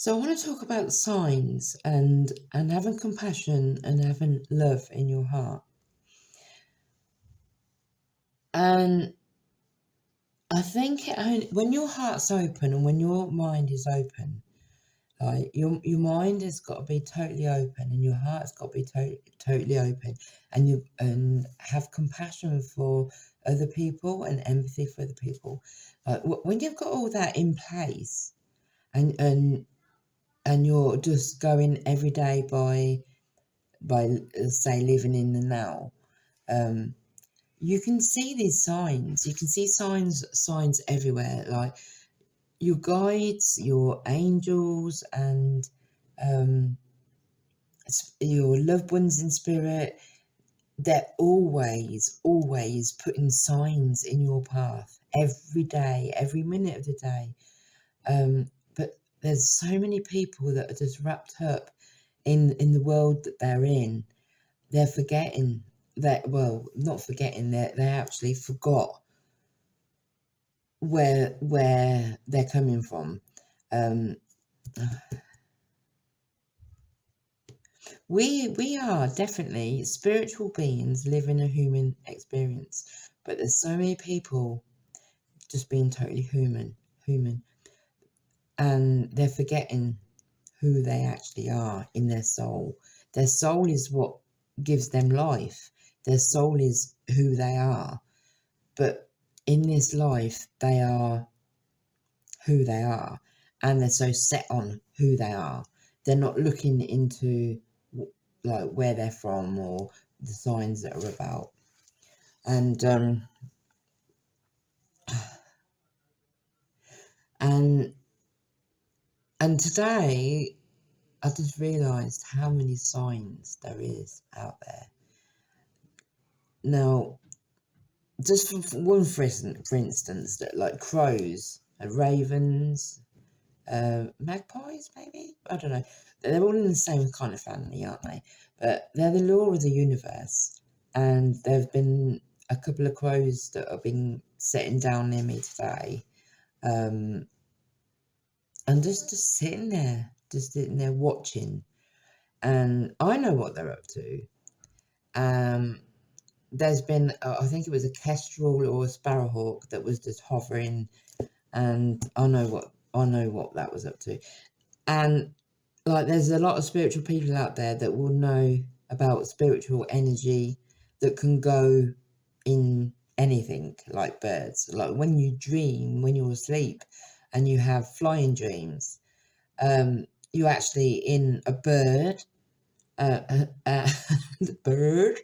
So I want to talk about signs and having compassion and having love in your heart. And I think when your heart's open and when your mind is open, like your mind has got to be totally open and your heart's got to be totally open, and you and have compassion for other people and empathy for other people. Like when you've got all that in place, and and and you're just going every day by say living in the now, um you can see these signs. You can see signs everywhere, like your guides, your angels, and um your loved ones in spirit. They're always putting signs in your path every day, every minute of the day. But there's so many people that are just wrapped up in the world that they're in. They're forgetting that, well, not forgetting, they actually forgot where they're coming from. Um, we are definitely spiritual beings living a human experience, but there's so many people just being totally human, and they're forgetting who they actually are in their soul. Their soul is what gives them life. Their soul is who they are. But in this life, they are who they are, and they're so set on who they are. They're not looking into like where they're from or the signs that are about. And and and today I just realised how many signs there is out there. Now, just for instance, that like crows, ravens, magpies, maybe? I don't know. They're all in the same kind of family, aren't they? But they're the law of the universe. And there have been a couple of crows that have been sitting down near me today. And just sitting there watching. And I know what they're up to. There's been, I think it was a kestrel or a sparrowhawk that was just hovering, and I know what that was up to. And like there's a lot of spiritual people out there that will know about spiritual energy that can go in anything, like birds. Like when you dream, when you're asleep and you have flying dreams, you're actually in a bird, the bird,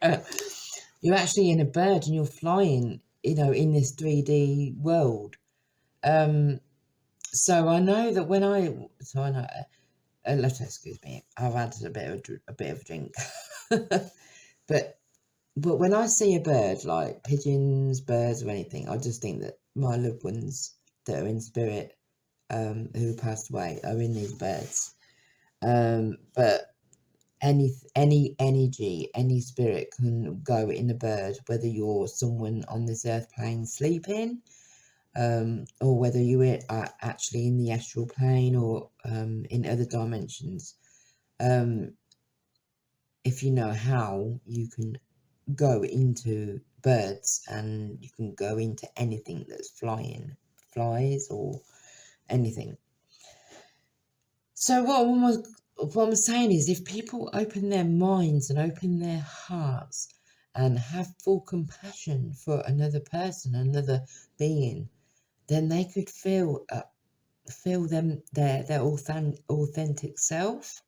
you're actually in a bird and you're flying, in this 3D world. So I know that I know, excuse me, I've had a bit of a drink. but when I see a bird, like pigeons, birds, or anything, I just think that my loved ones that are in spirit, who passed away, are in these birds. But any energy, any spirit can go in a bird, whether you're someone on this earth plane sleeping, or whether you are actually in the astral plane or in other dimensions. If you know how, you can go into birds and you can go into anything that's flying, flies or anything. So what I'm saying is, if people open their minds and open their hearts and have full compassion for another person, another being, then they could feel their authentic self,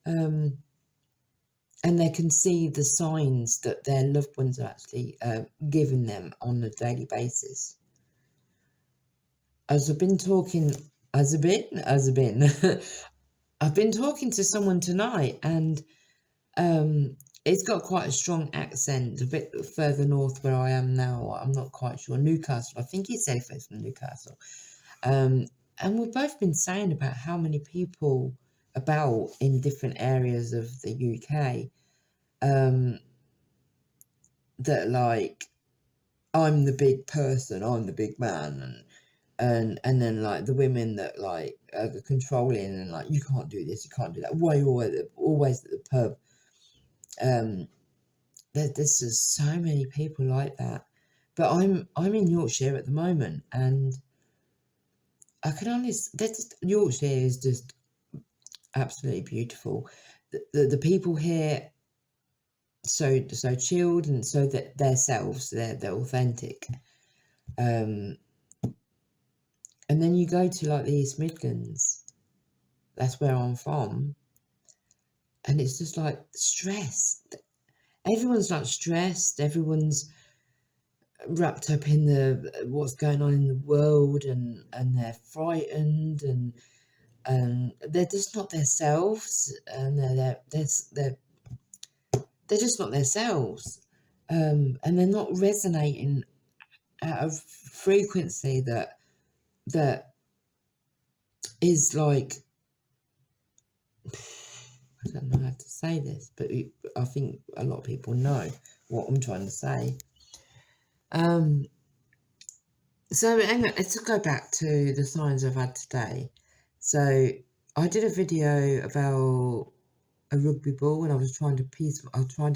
and they can see the signs that their loved ones are actually giving them on a daily basis. As I've been talking, as I've been, I've been talking to someone tonight, and it's got quite a strong accent, a bit further north where I am now. I'm not quite sure. Newcastle, I think he said he's from Newcastle. And we've both been saying about how many people about in different areas of the UK, that like, I'm the big person, I'm the big man, and then like the women that like are controlling and like, you can't do this, you can't do that. Why are you always at the pub? There's just so many people like that. But I'm in Yorkshire at the moment, and I can only Yorkshire is just absolutely beautiful. The people here so chilled, and so that themselves, they're authentic. And then you go to like the East Midlands, that's where I'm from, and it's just like stressed. Everyone's like stressed, everyone's wrapped up in the what's going on in the world, and they're frightened, and they're just not themselves, and they're just not themselves, and they're not resonating at a frequency that is like, I don't know how to say this, but I think a lot of people know what I'm trying to say. So hang on, let's go back to the signs I've had today. So I did a video about a rugby ball, and I was trying to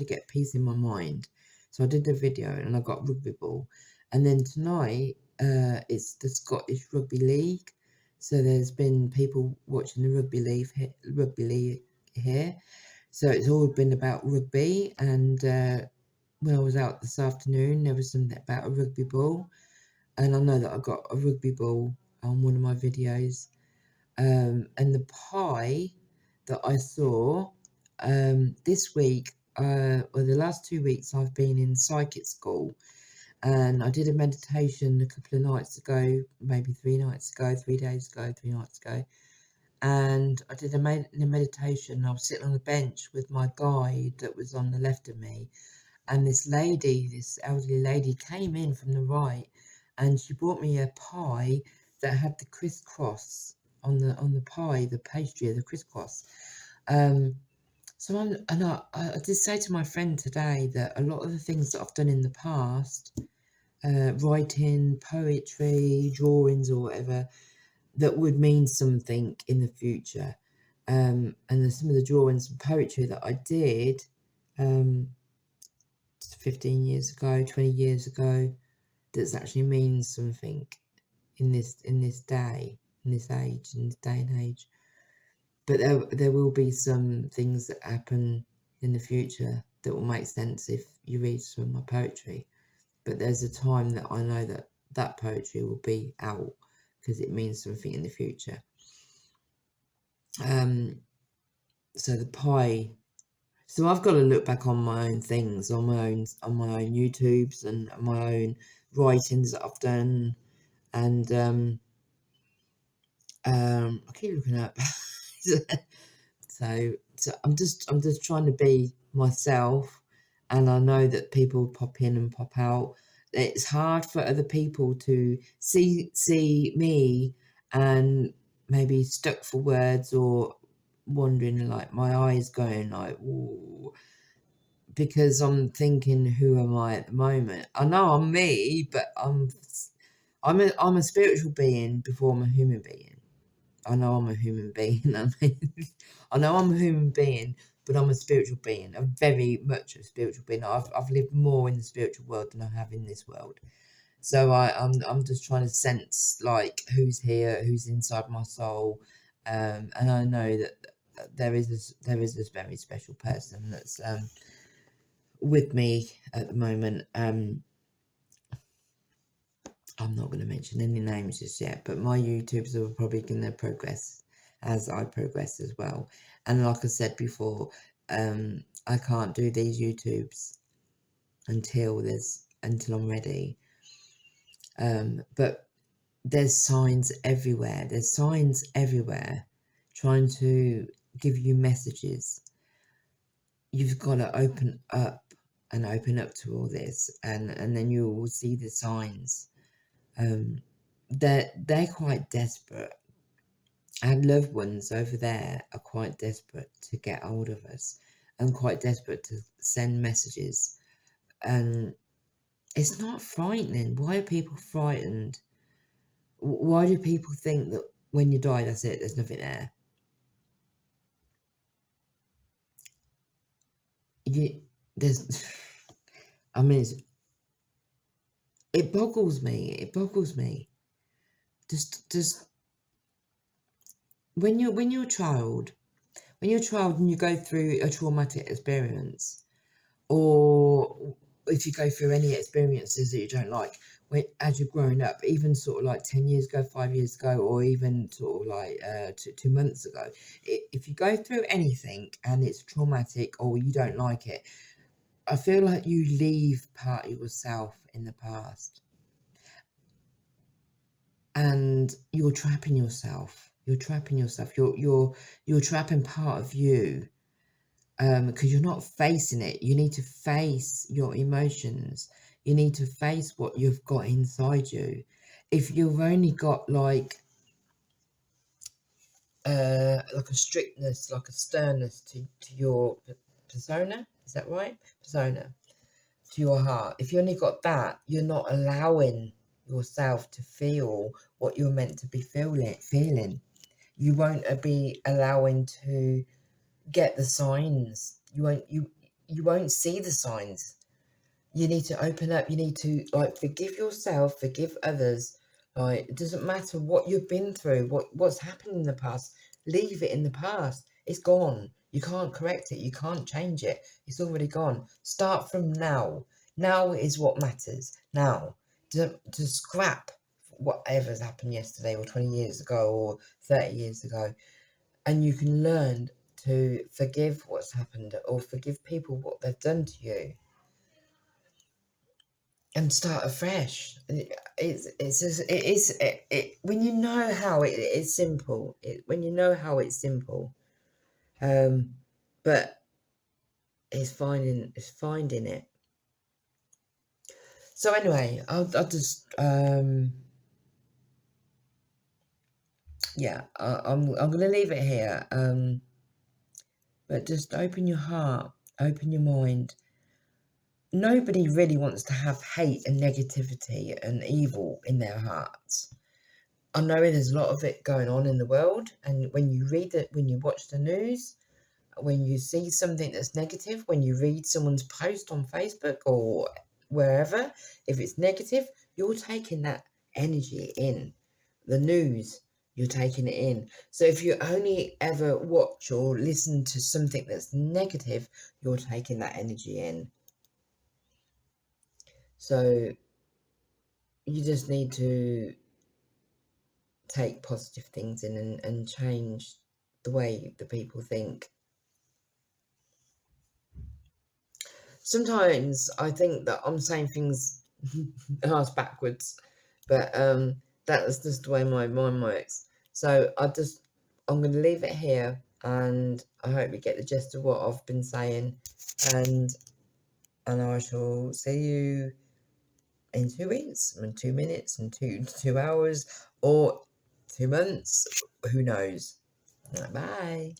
get peace in my mind. So I did the video and I got rugby ball. And then tonight, it's the Scottish Rugby League. So there's been people watching the rugby league here. So it's all been about rugby. And when I was out this afternoon, there was something about a rugby ball. And I know that I got a rugby ball on one of my videos. And the pie that I saw this week, or the last 2 weeks, I've been in psychic school, and I did a meditation a couple of nights ago, maybe 3 nights ago, 3 days ago, 3 nights ago. And I did a meditation. I was sitting on a bench with my guide that was on the left of me, and this elderly lady, came in from the right, and she brought me a pie that had the crisscross on the pie, the pastry of the crisscross. So I did say to my friend today that a lot of the things that I've done in the past, writing, poetry, drawings, or whatever, that would mean something in the future. And some of the drawings and poetry that I did 15 years ago, 20 years ago, that actually means something in this day, in this day and age. But there will be some things that happen in the future that will make sense if you read some of my poetry. But there's a time that I know that poetry will be out, because it means something in the future. So the pie. So I've got to look back on my own things, on my own YouTubes, and my own writings that I've done, and I keep looking up. So I'm just trying to be myself, and I know that people pop in and pop out. It's hard for other people to see me and maybe stuck for words, or wondering, like my eyes going like, ooh, because I'm thinking, who am I at the moment? I know I'm me, but I'm a spiritual being before I'm a human being. I know I'm a human being. I know I'm a human being, but I'm a spiritual being, a very much a spiritual being. I've lived more in the spiritual world than I have in this world. So I'm just trying to sense like who's here, who's inside my soul, and I know that there is this very special person that's with me at the moment. I'm not going to mention any names just yet, but my YouTubes are probably going to progress as I progress as well. And like I said before, I can't do these YouTubes until I'm ready. But there's signs everywhere. There's signs everywhere trying to give you messages. You've got to open up to all this, and then you will see the signs. They're quite desperate. Our loved ones over there are quite desperate to get hold of us, and quite desperate to send messages. And it's not frightening. Why are people frightened? Why do people think that when you die, that's it, there's nothing there? There's, I mean, it boggles me. It boggles me. Just when you're a child, and you go through a traumatic experience, or if you go through any experiences that you don't like, as you're growing up, even sort of like 10 years ago, 5 years ago, or even sort of like 2 months ago, if you go through anything and it's traumatic or you don't like it, I feel like you leave part of yourself in the past, and you're trapping yourself. You're trapping yourself. You're trapping part of you, because you're not facing it. You need to face your emotions. You need to face what you've got inside you. If you've only got like a strictness, like a sternness to your persona, is that right? Persona, to your heart. If you only got that, you're not allowing yourself to feel what you're meant to be feeling. You won't be allowing to get the signs. You won't see the signs. You need to open up. You need to forgive yourself, forgive others. Like, it doesn't matter what you've been through, what's happened in the past. Leave it in the past. It's gone. You can't correct it. You can't change it. It's already gone. Start from now. Now is what matters. Now, to scrap whatever's happened yesterday or 20 years ago or 30 years ago, and you can learn to forgive what's happened or forgive people what they've done to you, and start afresh. When you know how it's simple. When you know how it's simple, but it's finding it. So anyway, I'll just yeah, I'm gonna leave it here. But just open your heart, open your mind. Nobody really wants to have hate and negativity and evil in their hearts. I know there's a lot of it going on in the world, and when you read it, when you watch the news, when you see something that's negative, when you read someone's post on Facebook or wherever, if it's negative, you're taking that energy in. The news, you're taking it in. So if you only ever watch or listen to something that's negative, you're taking that energy in. So you just need to take positive things in and change the way that people think. Sometimes I think that I'm saying things ass backwards, but that's just the way my mind works. So I'm going to leave it here, and I hope you get the gist of what I've been saying, and I shall see you in 2 weeks, and 2 minutes, and 2 hours, or 2 months. Who knows? Bye.